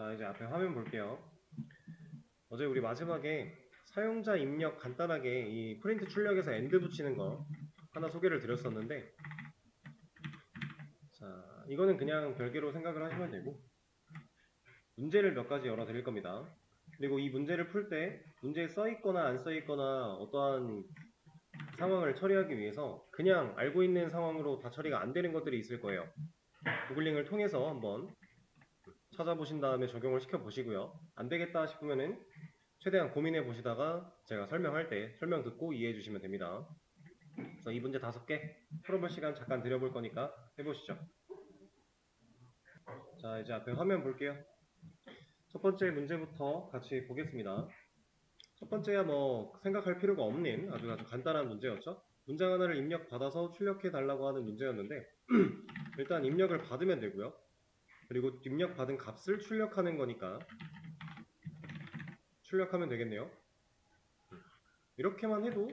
자, 이제 앞에 화면 볼게요. 어제 우리 마지막에 사용자 입력 간단하게 이 프린트 출력에서 엔드 붙이는 거 하나 소개를 드렸었는데, 자, 이거는 그냥 별개로 생각을 하시면 되고, 문제를 몇 가지 열어 드릴 겁니다. 그리고 이 문제를 풀 때 문제에 써 있거나 안 써 있거나 어떠한 상황을 처리하기 위해서 그냥 알고 있는 상황으로 다 처리가 안 되는 것들이 있을 거예요. 구글링을 통해서 한번 찾아보신 다음에 적용을 시켜 보시고요. 안 되겠다 싶으면은 최대한 고민해 보시다가 제가 설명할 때 설명 듣고 이해해 주시면 됩니다. 그래서 이 문제 5개 풀어볼 시간 잠깐 드려볼 거니까 해보시죠. 자, 이제 앞에 화면 볼게요. 첫 번째 문제부터 같이 보겠습니다. 첫 번째야 뭐 생각할 필요가 없는 아주 간단한 문제였죠. 문장 하나를 입력받아서 출력해 달라고 하는 문제였는데 일단 입력을 받으면 되고요. 그리고 입력받은 값을 출력하는 거니까 출력하면 되겠네요. 이렇게만 해도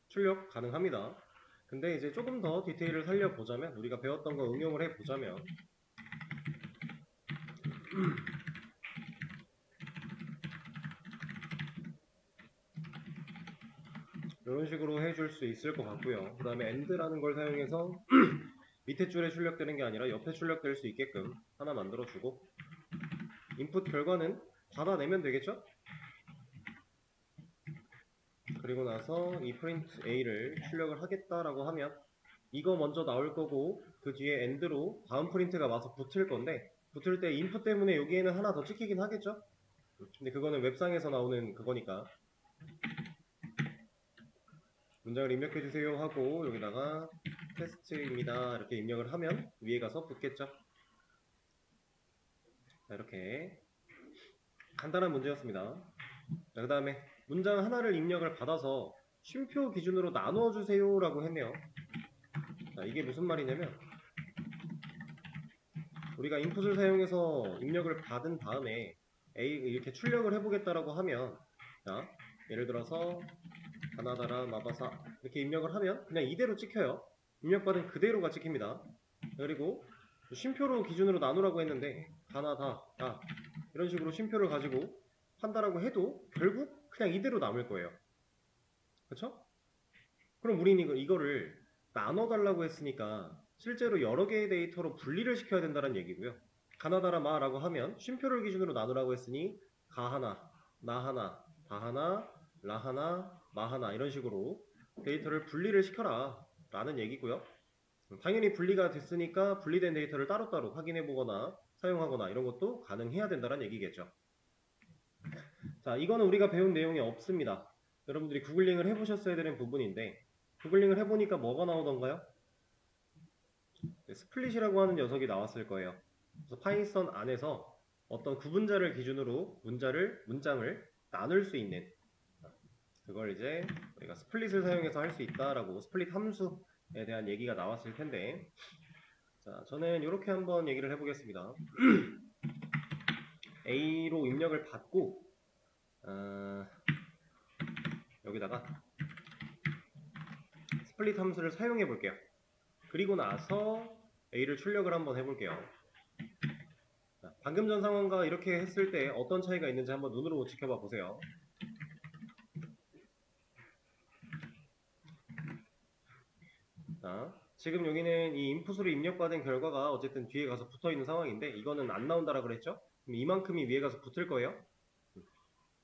출력 가능합니다. 근데 이제 조금 더 디테일을 살려보자면, 우리가 배웠던 거 응용을 해보자면, 이런 식으로 해줄 수 있을 것 같고요. 그 다음에 end라는 걸 사용해서 밑에 줄에 출력되는 게 아니라 옆에 출력될 수 있게끔 하나 만들어주고, 인풋 결과는 받아내면 되겠죠? 그리고 나서 이 print a를 출력을 하겠다라고 하면 이거 먼저 나올 거고 그 뒤에 end로 다음 프린트가 와서 붙을 건데, 붙을 때 인풋 때문에 여기에는 하나 더 찍히긴 하겠죠? 근데 그거는 웹상에서 나오는 그거니까 문장을 입력해주세요 하고 여기다가 테스트입니다 이렇게 입력을 하면 위에 가서 붙겠죠. 자, 이렇게 간단한 문제였습니다. 그 다음에 문장 하나를 입력을 받아서 쉼표 기준으로 나누어주세요 라고 했네요. 자, 이게 무슨 말이냐면 우리가 인풋을 사용해서 입력을 받은 다음에 A 이렇게 출력을 해보겠다라고 하면, 자, 예를 들어서 가나다라 마바사 이렇게 입력을 하면 그냥 이대로 찍혀요. 입력받은 그대로가 찍힙니다. 그리고 쉼표로 기준으로 나누라고 했는데 가나다 이런 식으로 쉼표를 가지고 한다라고 해도 결국 그냥 이대로 남을 거예요. 그쵸? 그럼 우리는 이거를 나눠달라고 했으니까 실제로 여러 개의 데이터로 분리를 시켜야 된다는 얘기고요. 가나다라 마라고 하면 쉼표를 기준으로 나누라고 했으니 가 하나, 나 하나, 다 하나, 라 하나, 마 하나 이런 식으로 데이터를 분리를 시켜라 라는 얘기고요. 당연히 분리가 됐으니까 분리된 데이터를 따로따로 확인해 보거나 사용하거나 이런 것도 가능해야 된다는 얘기겠죠. 자, 이거는 우리가 배운 내용이 없습니다. 여러분들이 구글링을 해보셨어야 되는 부분인데 구글링을 해보니까 뭐가 나오던가요? 스플릿이라고 하는 녀석이 나왔을 거예요. 그래서 파이썬 안에서 어떤 구분자를 기준으로 문장을 나눌 수 있는, 그걸 이제 우리가 스플릿을 사용해서 할 수 있다라고 스플릿 함수에 대한 얘기가 나왔을 텐데, 자, 저는 이렇게 한번 얘기를 해보겠습니다. A로 입력을 받고 여기다가 스플릿 함수를 사용해 볼게요. 그리고 나서 A를 출력을 한번 해볼게요. 자, 방금 전 상황과 이렇게 했을 때 어떤 차이가 있는지 한번 눈으로 지켜봐 보세요. 자, 지금 여기는 이 인풋으로 입력받은 결과가 어쨌든 뒤에 가서 붙어있는 상황인데 이거는 안 나온다라 그랬죠? 그럼 이만큼이 위에 가서 붙을 거예요.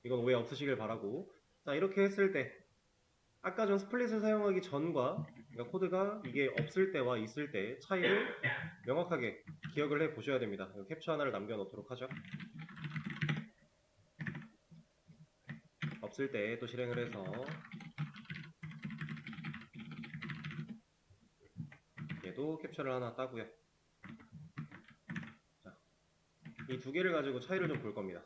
이건 오해 없으시길 바라고. 자, 이렇게 했을 때 아까 전 스플릿을 사용하기 전과, 그러니까 코드가 이게 없을 때와 있을 때 차이를 명확하게 기억을 해 보셔야 됩니다. 캡처 하나를 남겨 놓도록 하죠. 없을 때 또 실행을 해서 얘도 캡처를 하나 따고요. 자, 이 두 개를 가지고 차이를 좀 볼 겁니다.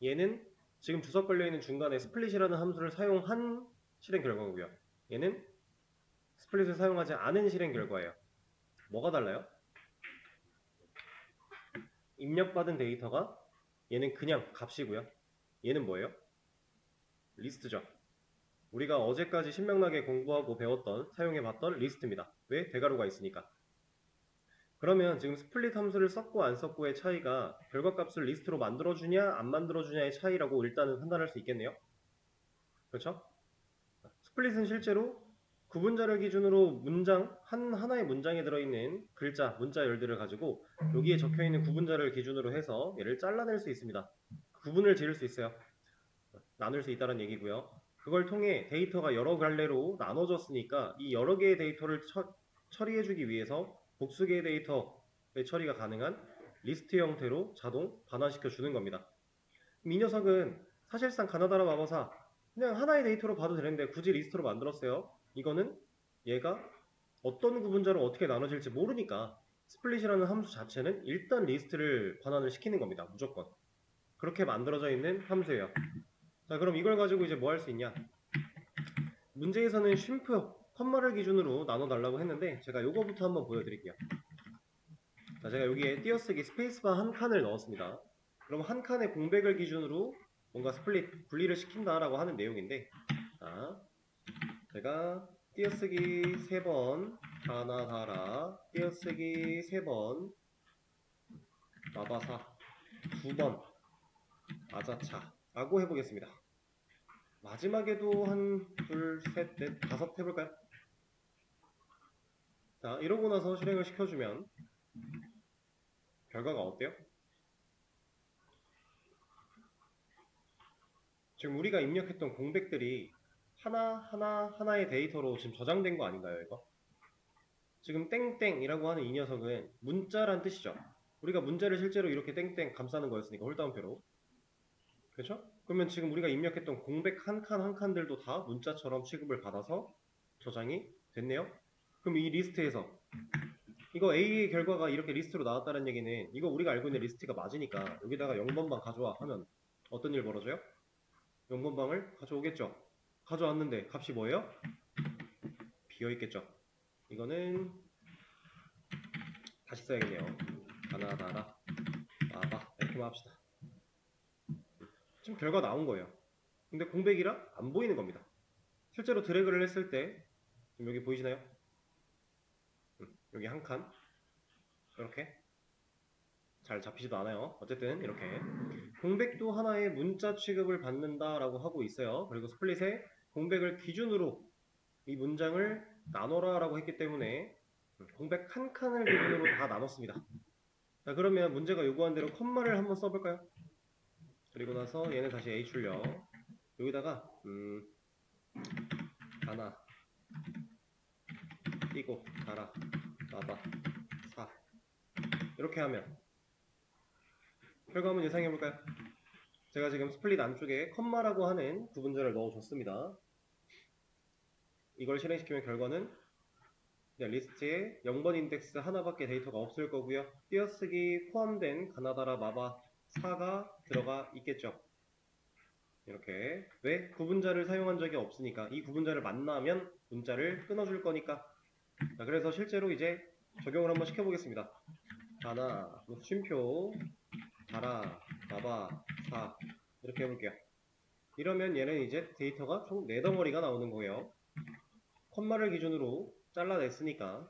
얘는 지금 주석 걸려있는 중간에 스플릿이라는 함수를 사용한 실행 결과고요. 얘는 스플릿을 사용하지 않은 실행 결과예요. 뭐가 달라요? 입력받은 데이터가 얘는 그냥 값이고요. 얘는 뭐예요? 리스트죠. 우리가 어제까지 신명나게 공부하고 배웠던, 사용해봤던 리스트입니다. 왜? 대괄호가 있으니까. 그러면 지금 스플릿 함수를 썼고 안 썼고의 차이가 결과값을 리스트로 만들어주냐 안 만들어주냐의 차이라고 일단은 판단할 수 있겠네요. 그렇죠? 스플릿은 실제로 구분자를 기준으로 문장, 하나의 문장에 들어있는 글자, 문자 열들을 가지고 여기에 적혀있는 구분자를 기준으로 해서 얘를 잘라낼 수 있습니다. 구분을 지을 수 있어요. 나눌 수 있다는 얘기고요. 그걸 통해 데이터가 여러 갈래로 나눠졌으니까 이 여러 개의 데이터를 처리해주기 위해서 복수 개의 데이터의 처리가 가능한 리스트 형태로 자동 반환시켜 주는 겁니다. 이 녀석은 사실상 가나다라 마법사 그냥 하나의 데이터로 봐도 되는데 굳이 리스트로 만들었어요. 이거는 얘가 어떤 구분자로 어떻게 나눠질지 모르니까 스플릿이라는 함수 자체는 일단 리스트를 반환을 시키는 겁니다. 무조건. 그렇게 만들어져 있는 함수예요. 자, 그럼 이걸 가지고 이제 뭐 할 수 있냐? 문제에서는 쉼프, 컴마를 기준으로 나눠달라고 했는데 제가 요거부터 한번 보여드릴게요. 자, 제가 여기에 띄어쓰기 스페이스바 한 칸을 넣었습니다. 그럼 한 칸의 공백을 기준으로 뭔가 스플릿, 분리를 시킨다라고 하는 내용인데, 자, 제가 띄어쓰기 3번 가나다라, 띄어쓰기 3번 마바사, 2번 아자차 라고 해보겠습니다. 마지막에도 한, 둘, 셋, 넷, 5 해볼까요? 자, 이러고 나서 실행을 시켜주면 결과가 어때요? 지금 우리가 입력했던 공백들이 하나의 데이터로 지금 저장된 거 아닌가요, 이거? 지금 땡땡이라고 하는 이 녀석은 문자란 뜻이죠. 우리가 문자를 실제로 이렇게 땡땡 감싸는 거였으니까 홀다운표로. 그렇죠? 그러면 지금 우리가 입력했던 공백 한 칸 한 칸들도 다 문자처럼 취급을 받아서 저장이 됐네요. 그럼 이 리스트에서 이거 A의 결과가 이렇게 리스트로 나왔다는 얘기는 이거 우리가 알고 있는 리스트가 맞으니까 여기다가 0번방 가져와 하면 어떤 일 벌어져요? 0번방을 가져오겠죠. 가져왔는데 값이 뭐예요? 비어있겠죠. 이거는 다시 써야겠네요. 가나다라 마바 이렇게만 합시다. 지금 결과 나온 거예요. 근데 공백이라 안 보이는 겁니다. 실제로 드래그를 했을 때 지금 여기 보이시나요? 여기 한 칸 이렇게 잘 잡히지도 않아요. 어쨌든 이렇게 공백도 하나의 문자 취급을 받는다라고 하고 있어요. 그리고 스플릿에 공백을 기준으로 이 문장을 나눠라 라고 했기 때문에 공백 한 칸을 기준으로 다 나눴습니다. 자, 그러면 문제가 요구한 대로 컴마를 한번 써볼까요? 그리고 나서 얘는 다시 A 출력 여기다가 하나 띄고 달아 마바 4 이렇게 하면 결과 한번 예상해볼까요? 제가 지금 스플릿 안쪽에 컴마라고 하는 구분자를 넣어줬습니다. 이걸 실행시키면 결과는 리스트에 0번 인덱스 하나밖에 데이터가 없을 거고요. 띄어쓰기 포함된 가나다라 마바 4가 들어가 있겠죠. 이렇게 왜? 구분자를 사용한 적이 없으니까 이 구분자를 만나면 문자를 끊어줄 거니까. 자, 그래서 실제로 이제 적용을 한번 시켜보겠습니다. 가나 쉼표 달아 마바 4 이렇게 해볼게요. 이러면 얘는 이제 데이터가 총 4덩어리가 나오는 거예요. 컴마를 기준으로 잘라냈으니까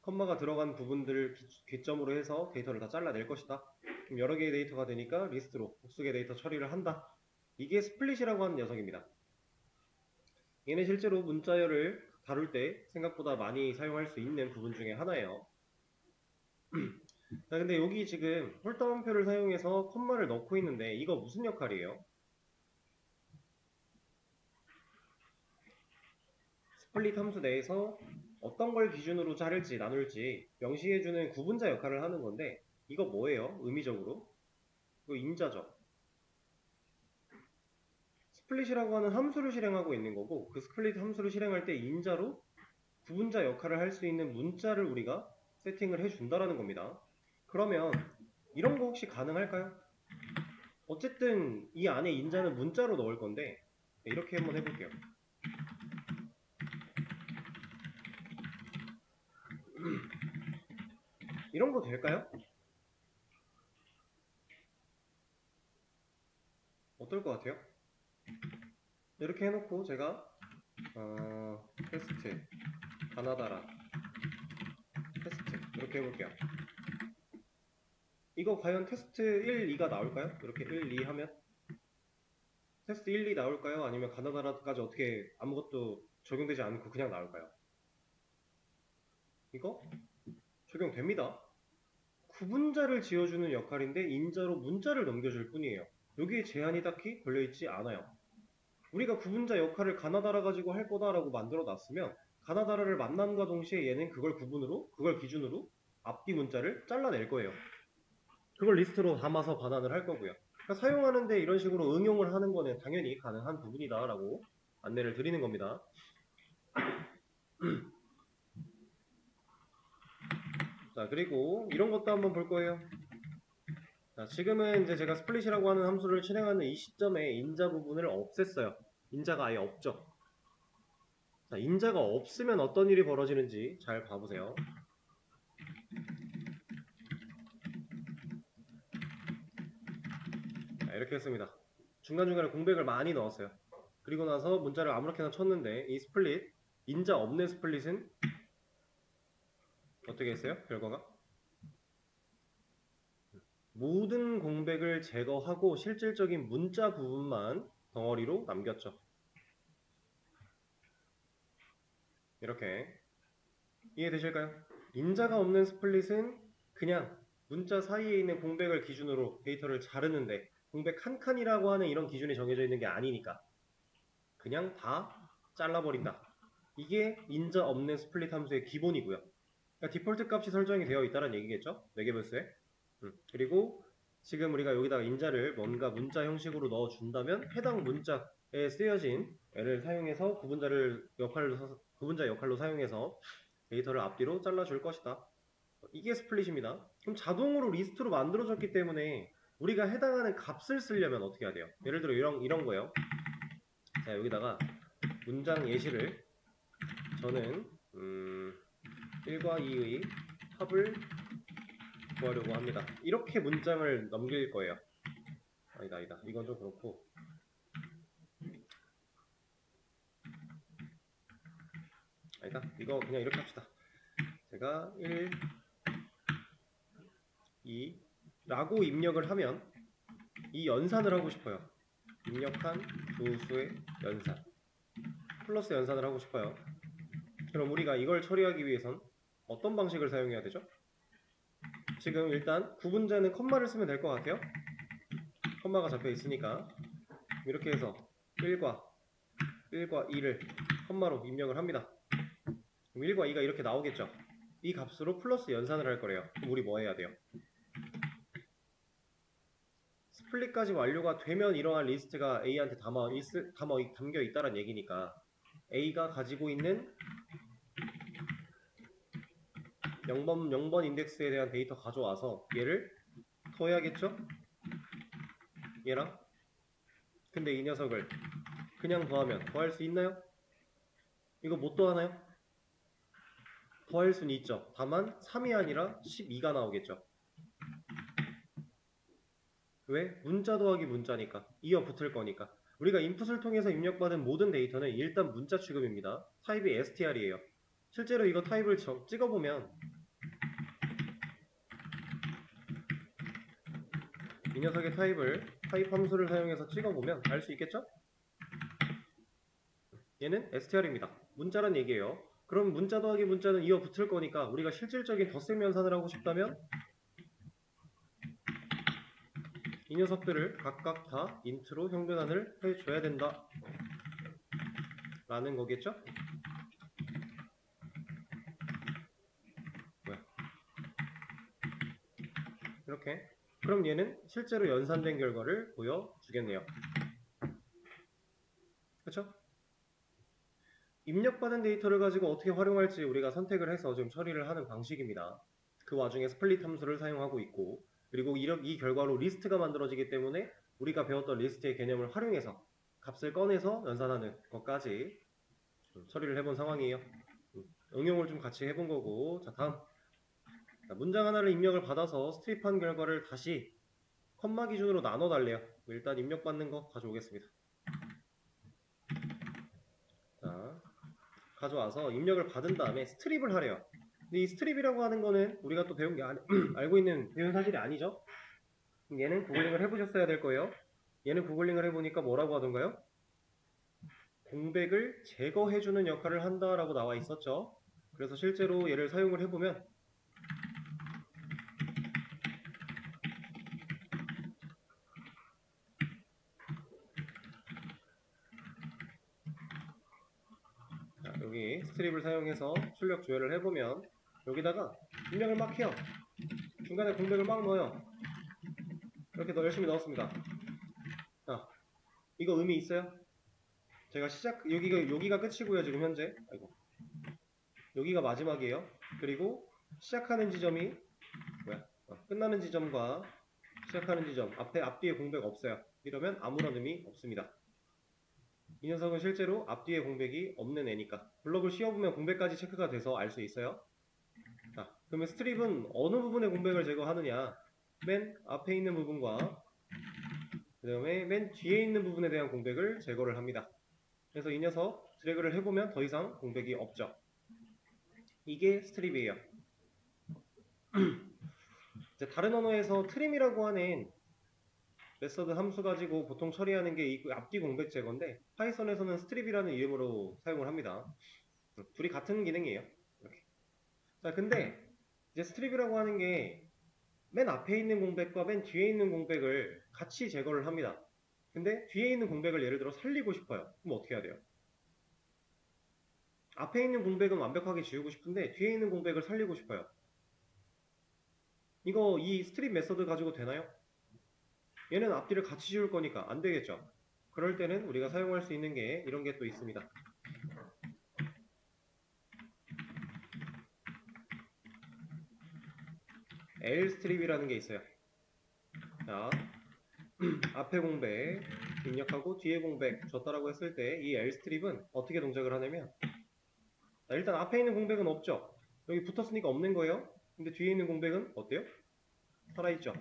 컴마가 들어간 부분들을 기점으로 해서 데이터를 다 잘라낼 것이다. 그럼 여러 개의 데이터가 되니까 리스트로 복수의 데이터 처리를 한다. 이게 스플릿이라고 하는 녀석입니다. 얘는 실제로 문자열을 다룰 때 생각보다 많이 사용할 수 있는 부분 중에 하나예요. 자, 근데 여기 지금 홀다운표를 사용해서 컴마를 넣고 있는데 이거 무슨 역할이에요? 스플릿 함수 내에서 어떤 걸 기준으로 자를지 나눌지 명시해주는 구분자 역할을 하는 건데 이거 뭐예요? 의미적으로? 이거 인자죠. 스플릿이라고 하는 함수를 실행하고 있는 거고 그 스플릿 함수를 실행할 때 인자로 구분자 역할을 할 수 있는 문자를 우리가 세팅을 해준다라는 겁니다. 그러면 이런 거 혹시 가능할까요? 어쨌든 이 안에 인자는 문자로 넣을 건데 이렇게 한번 해볼게요. 이런 거 될까요? 어떨 것 같아요? 이렇게 해놓고 제가 테스트 가나다라 테스트 이렇게 해볼게요. 이거 과연 테스트 1, 2가 나올까요? 이렇게 1, 2 하면 테스트 1, 2 나올까요? 아니면 가나다라까지 어떻게 아무것도 적용되지 않고 그냥 나올까요? 이거 적용됩니다. 구분자를 지어주는 역할인데 인자로 문자를 넘겨줄 뿐이에요. 여기에 제한이 딱히 걸려있지 않아요. 우리가 구분자 역할을 가나다라 가지고 할 거다라고 만들어 놨으면 가나다라를 만남과 동시에 얘는 그걸 기준으로 앞뒤 문자를 잘라낼 거예요. 그걸 리스트로 담아서 반환을 할 거고요. 그러니까 사용하는데 이런 식으로 응용을 하는 거는 당연히 가능한 부분이다 라고 안내를 드리는 겁니다. 자, 그리고 이런 것도 한번 볼 거예요. 자, 지금은 이제 제가 스플릿이라고 하는 함수를 실행하는 이 시점에 인자 부분을 없앴어요. 인자가 아예 없죠. 자, 인자가 없으면 어떤 일이 벌어지는지 잘 봐보세요. 자, 이렇게 했습니다. 중간중간에 공백을 많이 넣었어요. 그리고 나서 문자를 아무렇게나 쳤는데 이 스플릿, 인자 없는 스플릿은 어떻게 했어요? 결과가? 모든 공백을 제거하고 실질적인 문자 부분만 덩어리로 남겼죠. 이렇게 이해되실까요? 인자가 없는 스플릿은 그냥 문자 사이에 있는 공백을 기준으로 데이터를 자르는데 공백 한 칸이라고 하는 이런 기준이 정해져 있는 게 아니니까 그냥 다 잘라버린다. 이게 인자 없는 스플릿 함수의 기본이고요. 그러니까 디폴트 값이 설정이 되어 있다는 얘기겠죠? 웨게버스에. 그리고 지금 우리가 여기다가 인자를 뭔가 문자 형식으로 넣어준다면 해당 문자에 쓰여진 애를 사용해서 구분자 역할로 사용해서 데이터를 앞뒤로 잘라줄 것이다. 이게 스플릿입니다. 그럼 자동으로 리스트로 만들어졌기 때문에 우리가 해당하는 값을 쓰려면 어떻게 해야 돼요? 예를 들어 이런 거예요. 자, 여기다가 문장 예시를 저는 1과 2의 합을 구하려고 합니다. 이렇게 문장을 넘길 거예요. 아니다. 이건 좀 그렇고. 아니다. 이거 그냥 이렇게 합시다. 제가 1, 2 라고 입력을 하면 이 연산을 하고 싶어요. 입력한 두 수의 연산. 플러스 연산을 하고 싶어요. 그럼 우리가 이걸 처리하기 위해선 어떤 방식을 사용해야 되죠? 지금 일단 구분자는 컴마를 쓰면 될 것 같아요. 컴마가 잡혀 있으니까 이렇게 해서 1과 2를 컴마로 입력을 합니다. 그럼 1과 2가 이렇게 나오겠죠. 이 값으로 플러스 연산을 할 거래요. 그럼 우리 뭐 해야 돼요? 스플릿까지 완료가 되면 이러한 리스트가 A한테 담겨 있다는 얘기니까 A가 가지고 있는 0번 인덱스에 대한 데이터 가져와서 얘를 더해야겠죠? 얘랑. 근데 이 녀석을 그냥 더하면 더할 수 있나요? 이거 못 더하나요? 더할 수는 있죠. 다만 3이 아니라 12가 나오겠죠. 왜? 문자 더하기 문자니까. 이어 붙을 거니까. 우리가 인풋을 통해서 입력받은 모든 데이터는 일단 문자 취급입니다. 타입이 str이에요. 실제로 이거 타입을 찍어보면 이 녀석의 타입 함수를 사용해서 찍어보면 알 수 있겠죠? 얘는 str입니다. 문자란 얘기예요. 그럼 문자 더하기 문자는 이어 붙을 거니까 우리가 실질적인 덧셈 연산을 하고 싶다면 이 녀석들을 각각 다 인트로 형변환을 해줘야 된다 라는 거겠죠? 뭐야? 이렇게. 그럼 얘는 실제로 연산된 결과를 보여주겠네요. 그쵸? 입력받은 데이터를 가지고 어떻게 활용할지 우리가 선택을 해서 지금 처리를 하는 방식입니다. 그 와중에 스플릿 함수를 사용하고 있고, 그리고 이 결과로 리스트가 만들어지기 때문에 우리가 배웠던 리스트의 개념을 활용해서 값을 꺼내서 연산하는 것까지 처리를 해본 상황이에요. 응용을 좀 같이 해본 거고. 자, 다음. 문장 하나를 입력을 받아서 스트립한 결과를 다시 컴마 기준으로 나눠 달래요. 일단 입력받는 거 가져오겠습니다. 자, 가져와서 입력을 받은 다음에 스트립을 하래요. 근데 이 스트립이라고 하는 거는 우리가 또 배운 게 알고 있는 배운 사실이 아니죠. 얘는 구글링을 해보셨어야 될 거예요. 얘는 구글링을 해보니까 뭐라고 하던가요? 공백을 제거해주는 역할을 한다라고 나와 있었죠. 그래서 실제로 얘를 사용을 해보면 자, 여기 스트립을 사용해서 출력 조회를 해보면 여기다가 입력을 막 해요. 중간에 공백을 막 넣어요. 이렇게 열심히 넣었습니다. 자, 이거 의미 있어요? 제가 여기가 끝이고요. 지금 현재 여기가 마지막이에요. 그리고 시작하는 지점이 끝나는 지점과 시작하는 지점 앞뒤에 공백 없어요. 이러면 아무런 의미 없습니다. 이 녀석은 실제로 앞뒤에 공백이 없는 애니까 블럭을 씌워보면 공백까지 체크가 돼서 알 수 있어요. 자, 그러면 스트립은 어느 부분의 공백을 제거하느냐? 맨 앞에 있는 부분과 그 다음에 맨 뒤에 있는 부분에 대한 공백을 제거를 합니다. 그래서 이 녀석 드래그를 해보면 더 이상 공백이 없죠. 이게 스트립이에요. 이제 다른 언어에서 트림이라고 하는 메서드 함수 가지고 보통 처리하는 게 이 앞뒤 공백 제거인데 파이썬에서는 스트립이라는 이름으로 사용을 합니다. 둘이 같은 기능이에요. 이렇게. 자, 근데 이제 스트립이라고 하는 게 맨 앞에 있는 공백과 맨 뒤에 있는 공백을 같이 제거를 합니다. 근데 뒤에 있는 공백을 예를 들어 살리고 싶어요. 그럼 어떻게 해야 돼요? 앞에 있는 공백은 완벽하게 지우고 싶은데 뒤에 있는 공백을 살리고 싶어요. 이 스트립 메서드 가지고 되나요? 얘는 앞뒤를 같이 지울 거니까 안 되겠죠. 그럴 때는 우리가 사용할 수 있는 게 이런 게 또 있습니다. L스트립이라는 게 있어요. 자, 앞에 공백 입력하고 뒤에 공백 줬다라고 했을 때 이 L스트립은 어떻게 동작을 하냐면 일단 앞에 있는 공백은 없죠. 여기 붙었으니까 없는 거예요. 근데 뒤에 있는 공백은 어때요? 살아있죠.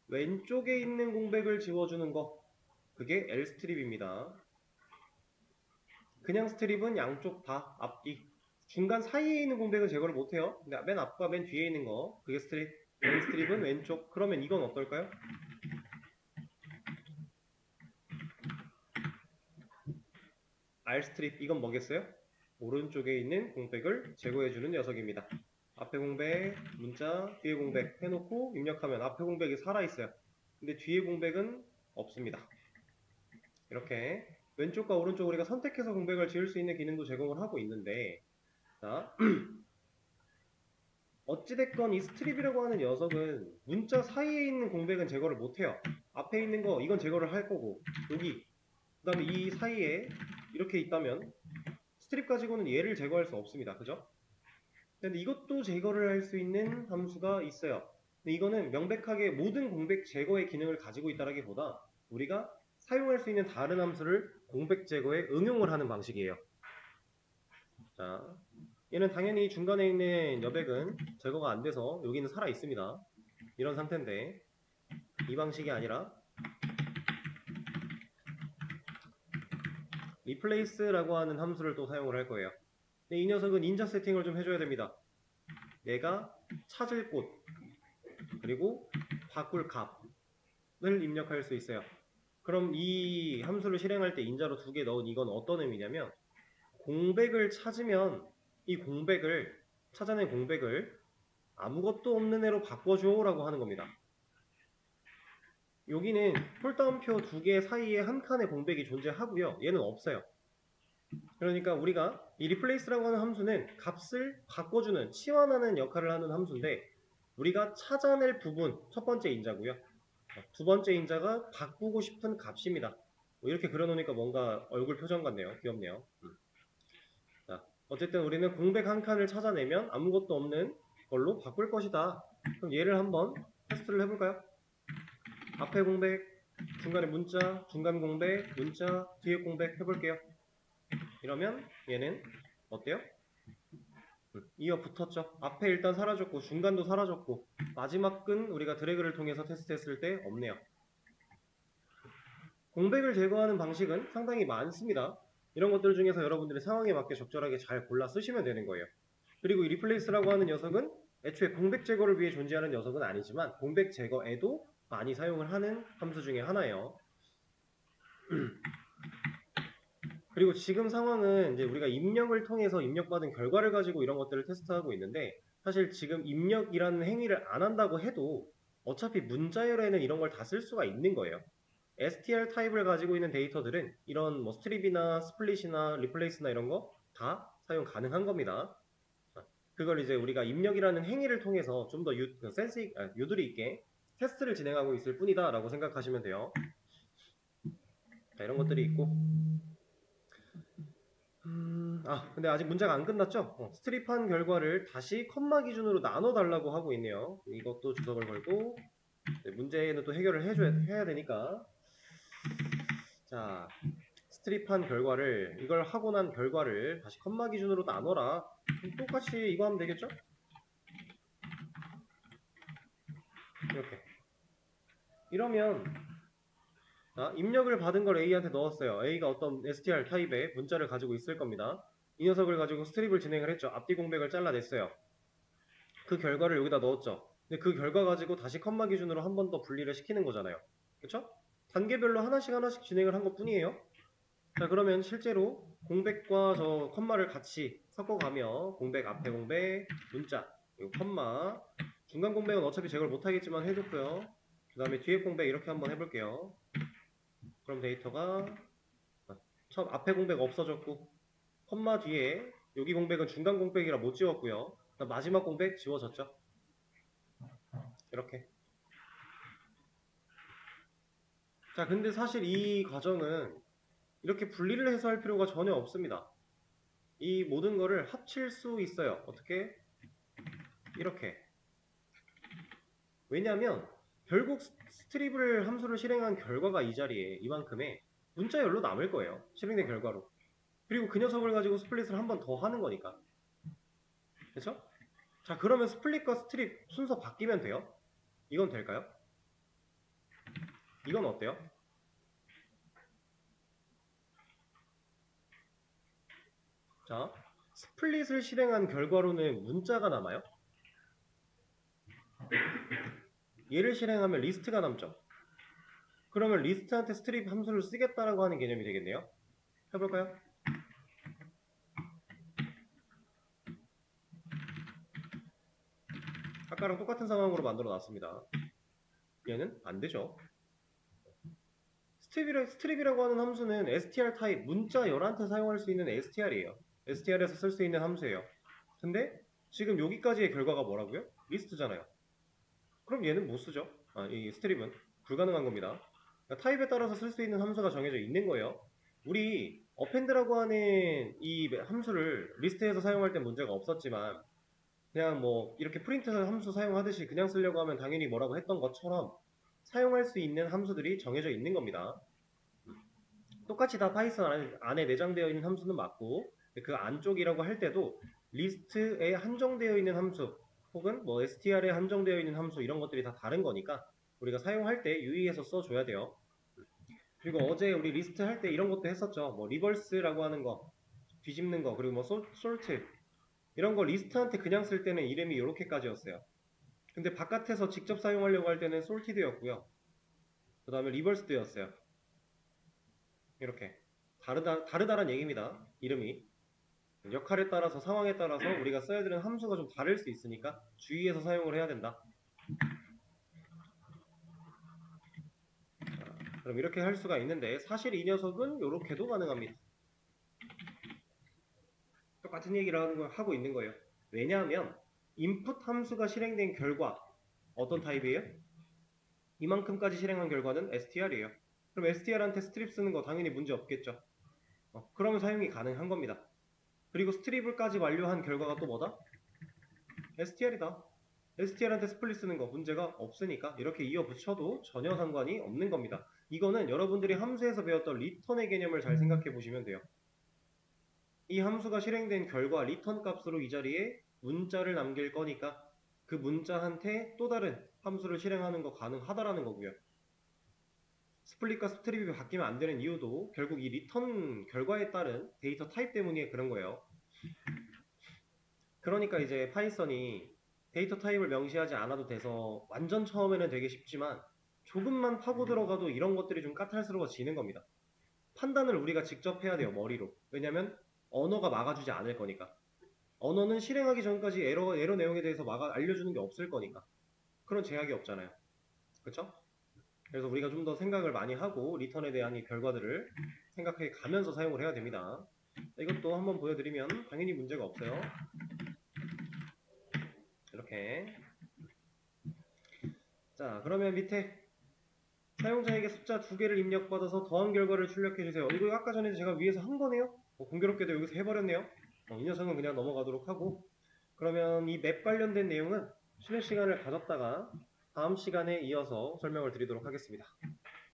왼쪽에 있는 공백을 지워주는 거 그게 L스트립입니다. 그냥 스트립은 양쪽 다 앞뒤 중간 사이에 있는 공백은 제거를 못해요. 근데 맨 앞과 맨 뒤에 있는 거 그게 스트립. L스트립은 왼쪽. 그러면 이건 어떨까요? R스트립 이건 뭐겠어요? 오른쪽에 있는 공백을 제거해주는 녀석입니다. 앞에 공백, 문자, 뒤에 공백 해놓고 입력하면 앞에 공백이 살아있어요. 근데 뒤에 공백은 없습니다. 이렇게 왼쪽과 오른쪽 우리가 선택해서 공백을 지을 수 있는 기능도 제공을 하고 있는데 자, 어찌됐건 이 스트립이라고 하는 녀석은 문자 사이에 있는 공백은 제거를 못해요. 앞에 있는 거 이건 제거를 할 거고 여기 그 다음에 이 사이에 이렇게 있다면 스트립 가지고는 얘를 제거할 수 없습니다. 그죠? 근데 이것도 제거를 할 수 있는 함수가 있어요. 근데 이거는 명백하게 모든 공백 제거의 기능을 가지고 있다라기보다 우리가 사용할 수 있는 다른 함수를 공백 제거에 응용을 하는 방식이에요. 자, 얘는 당연히 중간에 있는 여백은 제거가 안 돼서 여기는 살아 있습니다. 이런 상태인데 이 방식이 아니라 replace라고 하는 함수를 또 사용을 할 거예요. 근데 이 녀석은 인자 세팅을 좀 해줘야 됩니다. 내가 찾을 곳 그리고 바꿀 값을 입력할 수 있어요. 그럼 이 함수를 실행할 때 인자로 2개 넣은 이건 어떤 의미냐면 공백을 찾으면 이 공백을 찾아낸 공백을 아무것도 없는 애로 바꿔줘 라고 하는 겁니다. 여기는 폴다운표 2개 사이에 한 칸의 공백이 존재하고요. 얘는 없어요. 그러니까 우리가 이 replace라고 하는 함수는 값을 바꿔주는, 치환하는 역할을 하는 함수인데 우리가 찾아낼 부분, 첫 번째 인자고요. 두 번째 인자가 바꾸고 싶은 값입니다. 이렇게 그려놓으니까 뭔가 얼굴 표정 같네요. 귀엽네요. 자, 어쨌든 우리는 공백 한 칸을 찾아내면 아무것도 없는 걸로 바꿀 것이다. 그럼 얘를 한번 테스트를 해볼까요? 앞에 공백, 중간에 문자, 중간 공백, 문자, 뒤에 공백 해볼게요. 이러면 얘는 어때요? 이어 붙었죠. 앞에 일단 사라졌고 중간도 사라졌고 마지막 끈 우리가 드래그를 통해서 테스트했을 때 없네요. 공백을 제거하는 방식은 상당히 많습니다. 이런 것들 중에서 여러분들의 상황에 맞게 적절하게 잘 골라 쓰시면 되는 거예요. 그리고 이 replace라고 하는 녀석은 애초에 공백 제거를 위해 존재하는 녀석은 아니지만 공백 제거에도 많이 사용을 하는 함수 중에 하나예요. 그리고 지금 상황은 이제 우리가 입력을 통해서 입력받은 결과를 가지고 이런 것들을 테스트하고 있는데, 사실 지금 입력이라는 행위를 안 한다고 해도 어차피 문자열에는 이런 걸 다 쓸 수가 있는 거예요. str 타입을 가지고 있는 데이터들은 이런 뭐 스트립이나 스플릿이나 리플레이스나 이런 거 다 사용 가능한 겁니다. 그걸 이제 우리가 입력이라는 행위를 통해서 좀 더 유도리 있게 테스트를 진행하고 있을 뿐이다 라고 생각하시면 돼요. 자, 이런 것들이 있고, 근데 아직 문제가 안 끝났죠? 스트립한 결과를 다시 컴마 기준으로 나눠 달라고 하고 있네요. 이것도 주석을 걸고, 네, 문제는 또 해결을 해야 되니까. 자, 스트립한 결과를, 이걸 하고 난 결과를 다시 컴마 기준으로 나눠라. 똑같이 이거 하면 되겠죠? 이렇게. 이러면, 자, 입력을 받은 걸 A한테 넣었어요. A가 어떤 str 타입의 문자를 가지고 있을 겁니다. 이 녀석을 가지고 스트립을 진행을 했죠. 앞뒤 공백을 잘라냈어요. 그 결과를 여기다 넣었죠. 근데 그 결과 가지고 다시 컴마 기준으로 한 번 더 분리를 시키는 거잖아요. 그쵸? 단계별로 하나씩 진행을 한 것 뿐이에요. 자, 그러면 실제로 공백과 저 컴마를 같이 섞어가며 공백, 앞에 공백, 문자, 그리고 컴마, 중간 공백은 어차피 제거를 못하겠지만 해줬고요. 그 다음에 뒤에 공백 이렇게 한번 해볼게요. 그럼 데이터가 처음 앞에 공백 없어졌고, 컴마 뒤에 여기 공백은 중간 공백이라 못 지웠고요. 마지막 공백 지워졌죠. 이렇게. 자, 근데 사실 이 과정은 이렇게 분리를 해서 할 필요가 전혀 없습니다. 이 모든 거를 합칠 수 있어요. 어떻게? 이렇게. 왜냐하면 결국 스트립을 함수를 실행한 결과가 이 자리에 이만큼의 문자열로 남을 거예요. 실행된 결과로. 그리고 그 녀석을 가지고 스플릿을 한 번 더 하는 거니까. 그렇죠? 자, 그러면 스플릿과 스트립 순서 바뀌면 돼요? 이건 될까요? 이건 어때요? 자, 스플릿을 실행한 결과로는 문자가 남아요. 얘를 실행하면 리스트가 남죠. 그러면 리스트한테 스트립 함수를 쓰겠다라고 하는 개념이 되겠네요. 해볼까요? 아까랑 똑같은 상황으로 만들어 놨습니다. 얘는 안 되죠. 스트립이라고 하는 함수는 str 타입 문자 열한테 사용할 수 있는 str이에요. str에서 쓸 수 있는 함수예요. 근데 지금 여기까지의 결과가 뭐라고요? 리스트잖아요. 그럼 얘는 못 쓰죠. 이 스트립은 불가능한 겁니다. 그러니까 타입에 따라서 쓸 수 있는 함수가 정해져 있는 거예요. 우리 append라고 하는 이 함수를 리스트에서 사용할 땐 문제가 없었지만, 그냥 뭐 이렇게 프린트 함수 사용하듯이 그냥 쓰려고 하면 당연히 뭐라고 했던 것처럼 사용할 수 있는 함수들이 정해져 있는 겁니다. 똑같이 다 파이썬 안에 내장되어 있는 함수는 맞고, 그 안쪽이라고 할 때도 리스트에 한정되어 있는 함수 혹은 뭐 str에 한정되어 있는 함수 이런 것들이 다 다른 거니까 우리가 사용할 때 유의해서 써줘야 돼요. 그리고 어제 우리 리스트 할 때 이런 것도 했었죠. 뭐 리버스라고 하는 거, 뒤집는 거, 그리고 뭐 솔트 이런 거 리스트한테 그냥 쓸 때는 이름이 이렇게까지였어요. 근데 바깥에서 직접 사용하려고 할 때는 솔티드였고요. 그 다음에 리버스드였어요. 이렇게 다르다란 얘기입니다. 이름이 역할에 따라서 상황에 따라서 우리가 써야 되는 함수가 좀 다를 수 있으니까 주의해서 사용을 해야 된다. 자, 그럼 이렇게 할 수가 있는데 사실 이 녀석은 이렇게도 가능합니다. 똑같은 얘기를 하고 있는 거예요. 왜냐하면 input 함수가 실행된 결과 어떤 타입이에요? 이만큼까지 실행한 결과는 str이에요. 그럼 str한테 스트립 쓰는 거 당연히 문제 없겠죠. 그러면 사용이 가능한 겁니다. 그리고 스트립을까지 완료한 결과가 또 뭐다? str이다. str한테 스플릿 쓰는 거 문제가 없으니까 이렇게 이어붙여도 전혀 상관이 없는 겁니다. 이거는 여러분들이 함수에서 배웠던 리턴의 개념을 잘 생각해 보시면 돼요. 이 함수가 실행된 결과 리턴 값으로 이 자리에 문자를 남길 거니까 그 문자한테 또 다른 함수를 실행하는 거 가능하다라는 거고요. 스플릿과 스트립이 바뀌면 안 되는 이유도 결국 이 리턴 결과에 따른 데이터 타입 때문에 그런 거예요. 그러니까 이제 파이썬이 데이터 타입을 명시하지 않아도 돼서 완전 처음에는 되게 쉽지만 조금만 파고 들어가도 이런 것들이 좀 까탈스러워지는 겁니다. 판단을 우리가 직접 해야 돼요, 머리로. 왜냐면 언어가 막아주지 않을 거니까. 언어는 실행하기 전까지 에러 내용에 대해서 알려주는 게 없을 거니까. 그런 제약이 없잖아요. 그쵸? 그래서 우리가 좀 더 생각을 많이 하고 리턴에 대한 이 결과들을 생각해 가면서 사용을 해야 됩니다. 이것도 한번 보여드리면 당연히 문제가 없어요. 이렇게. 자, 그러면 밑에 사용자에게 숫자 2개를 입력받아서 더한 결과를 출력해주세요. 이거 아까 전에 제가 위에서 한 거네요? 공교롭게도 여기서 해버렸네요. 이 녀석은 그냥 넘어가도록 하고, 그러면 이 맵 관련된 내용은 쉬는 시간을 가졌다가 다음 시간에 이어서 설명을 드리도록 하겠습니다.